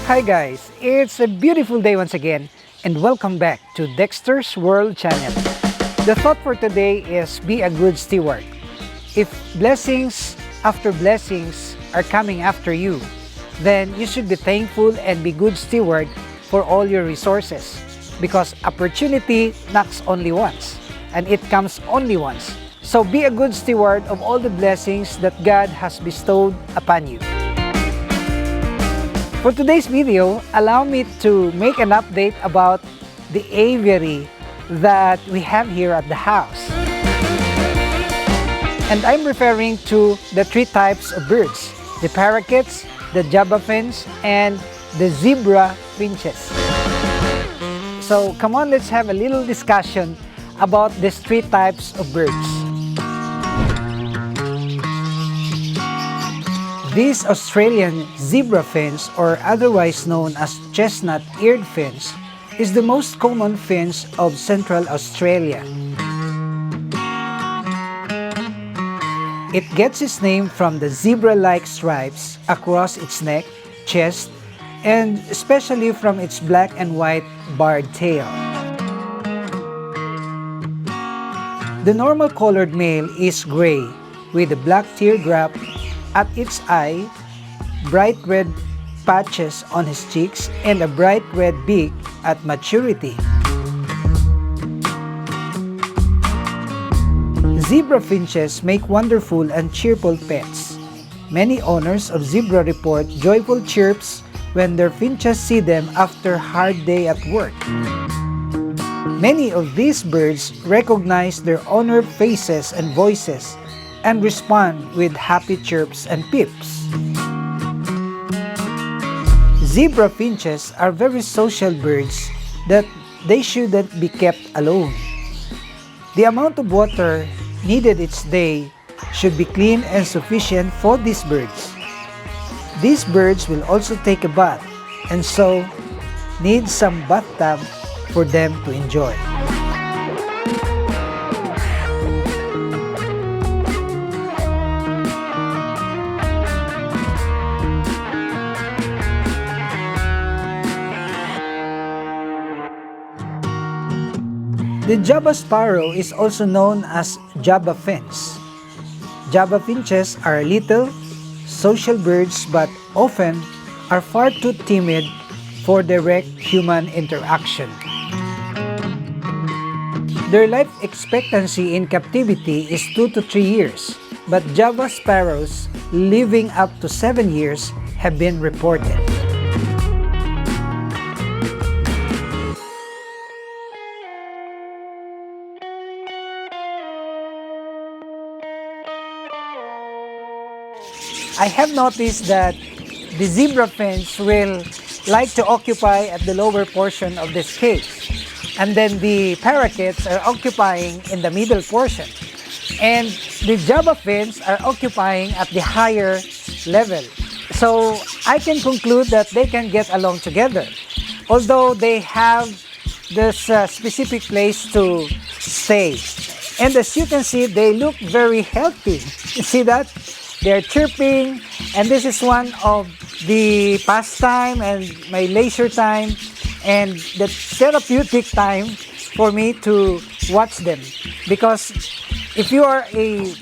Hi guys, it's a beautiful day once again and welcome back to Dexter's World Channel. The thought for today is be a good steward. If blessings after blessings are coming after you, then you should be thankful and be good steward for all your resources because opportunity knocks only once and it comes only once. So be a good steward of all the blessings that God has bestowed upon you. For today's video, allow me to make an update about the aviary that we have here at the house. And I'm referring to the three types of birds, the parakeets, the Java finch, and the zebra finches. So come on, let's have a little discussion about these three types of birds. This Australian zebra finch, or otherwise known as chestnut-eared finch, is the most common finch of Central Australia. It gets its name from the zebra-like stripes across its neck, chest, and especially from its black and white barred tail. The normal colored male is gray with a black teardrop at its eye, bright red patches on his cheeks, and a bright red beak at maturity. Zebra finches make wonderful and cheerful pets. Many owners of zebra report joyful chirps when their finches see them after a hard day at work. Many of these birds recognize their owner faces and voices and respond with happy chirps and peeps. Zebra finches are very social birds that they shouldn't be kept alone. The amount of water needed each day should be clean and sufficient for these birds. These birds will also take a bath and so need some bathtub for them to enjoy. The Java sparrow is also known as Java finch. Java finches are little, social birds but often are far too timid for direct human interaction. Their life expectancy in captivity is 2 to 3 years, but Java sparrows living up to 7 years have been reported. I have noticed that the zebra finch will like to occupy at the lower portion of this cage, and then the parakeets are occupying in the middle portion, and the Java finch are occupying at the higher level. So I can conclude that they can get along together, although they have this specific place to stay. And as you can see, they look very healthy. You see that? They're chirping, and this is one of the pastime and my leisure time and the therapeutic time for me to watch them. Because if you are a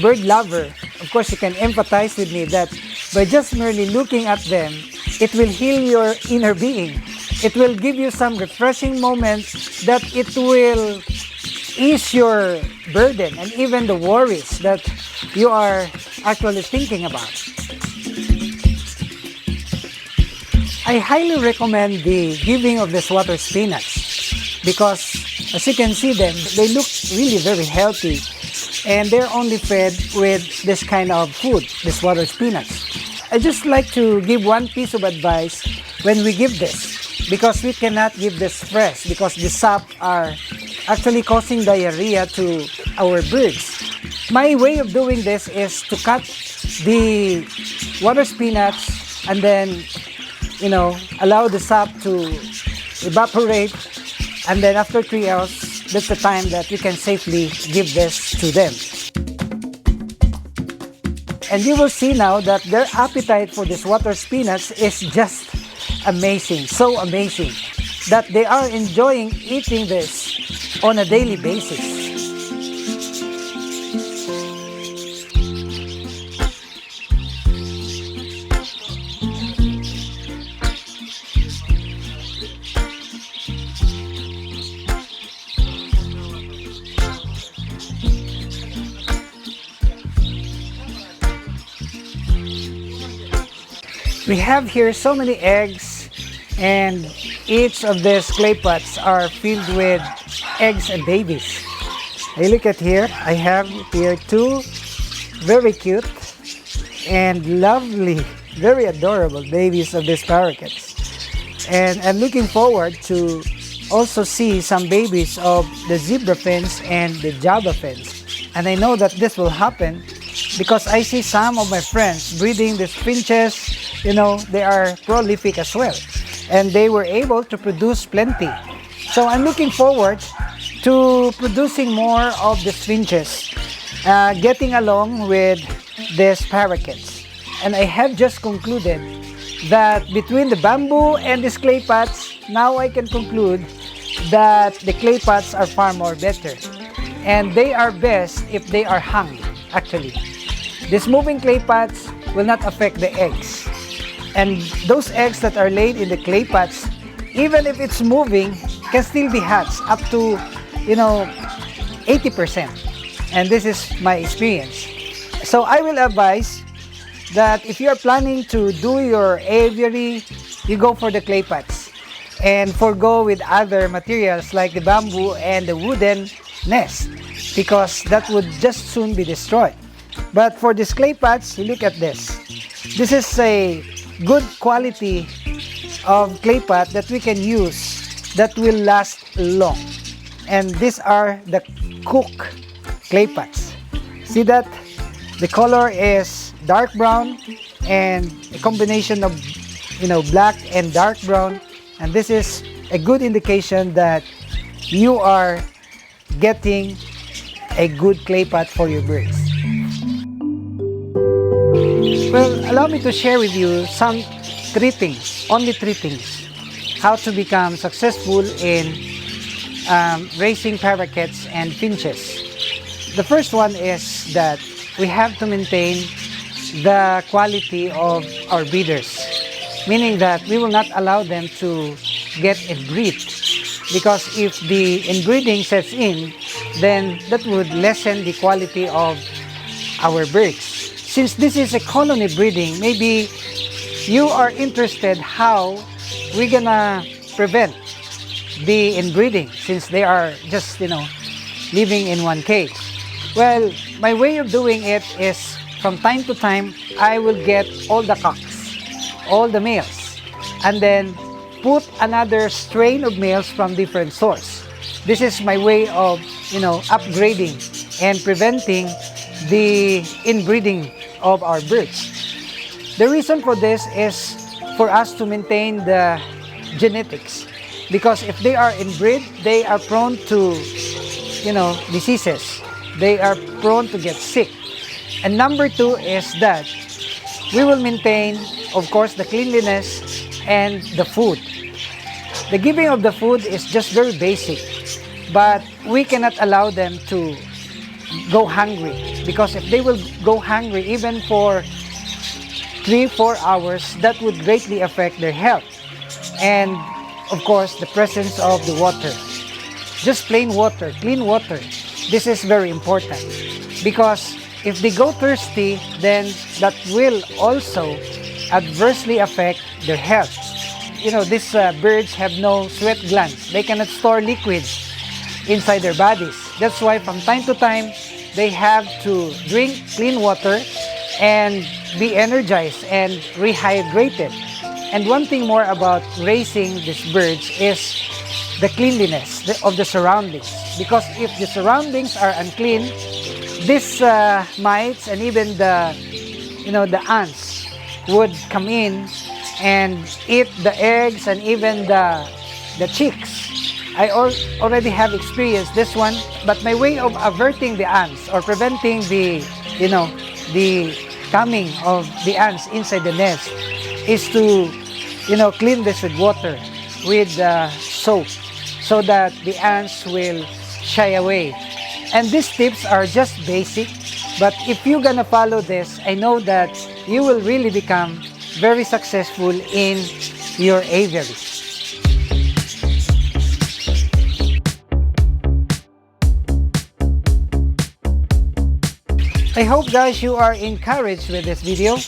bird lover, of course you can empathize with me that by just merely looking at them, it will heal your inner being. It will give you some refreshing moments that it will ease your burden and even the worries that you are actually thinking about. I highly recommend the giving of this water spinach because as you can see them, they look really very healthy and they're only fed with this kind of food, this water spinach. I just like to give one piece of advice when we give this because we cannot give this fresh because the sap are actually causing diarrhea to our birds. My way of doing this is to cut the water spinach and then, allow the sap to evaporate, and then after 3 hours, that's the time that you can safely give this to them. And you will see now that their appetite for this water spinach is just amazing, so amazing, that they are enjoying eating this on a daily basis. We have here so many eggs, and each of these clay pots are filled with eggs and babies. I look at here, I have here two very cute and lovely, very adorable babies of these parakeets. And I'm looking forward to also see some babies of the zebra finch and the Java finch. And I know that this will happen because I see some of my friends breeding these finches. You know, they are prolific as well, and they were able to produce plenty. So I'm looking forward to producing more of these finches, getting along with these parakeets. And I have just concluded that between the bamboo and these clay pots, now I can conclude that the clay pots are far more better. And they are best if they are hung, actually. These moving clay pots will not affect the eggs. And those eggs that are laid in the clay pots, even if it's moving, can still be hatched up to, 80%. And this is my experience. So I will advise that if you are planning to do your aviary, you go for the clay pots and forgo with other materials like the bamboo and the wooden nest, because that would just soon be destroyed. But for these clay pots, look at this. This is a good quality of clay pot that we can use that will last long. And these are the cook clay pots. See that? The color is dark brown and a combination of black and dark brown. And this is a good indication that you are getting a good clay pot for your birds. Well, allow me to share with you some 3 things, only 3 things, how to become successful in raising parakeets and finches. The first one is that we have to maintain the quality of our breeders, meaning that we will not allow them to get inbreed, because if the inbreeding sets in, then that would lessen the quality of our birds. Since this is a colony breeding, maybe you are interested how we're gonna prevent the inbreeding since they are just, living in one cage. Well, my way of doing it is from time to time, I will get all the cocks, all the males, and then put another strain of males from different source. This is my way of, upgrading and preventing the inbreeding of our birds. The reason for this is for us to maintain the genetics, because if they are inbred, they are prone to, diseases. They are prone to get sick. And number 2 is that we will maintain, of course, the cleanliness and the food. The giving of the food is just very basic, but we cannot allow them to go hungry, because if they will go hungry even for 3-4 hours, that would greatly affect their health. And of course, the presence of the water, just plain water, clean water. This is very important, because if they go thirsty, then that will also adversely affect their health. These birds have no sweat glands. They cannot store liquids inside their bodies. That's why from time to time, they have to drink clean water and be energized and rehydrated. And one thing more about raising these birds is the cleanliness of the surroundings. Because if the surroundings are unclean, these mites and even the ants would come in and eat the eggs and even the chicks. I already have experienced this one, but my way of averting the ants or preventing the coming of the ants inside the nest is to, clean this with water, with soap, so that the ants will shy away. And these tips are just basic, but if you're gonna follow this, I know that you will really become very successful in your aviary. I hope guys you are encouraged with this video,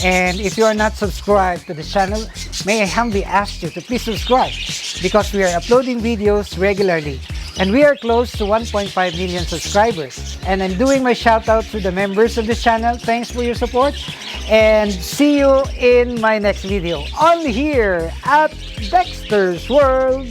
and if you are not subscribed to the channel, may I humbly ask you to please subscribe, because we are uploading videos regularly and we are close to 1.5 million subscribers. And I'm doing my shout out to the members of this channel. Thanks for your support, and see you in my next video on here at Dexter's World.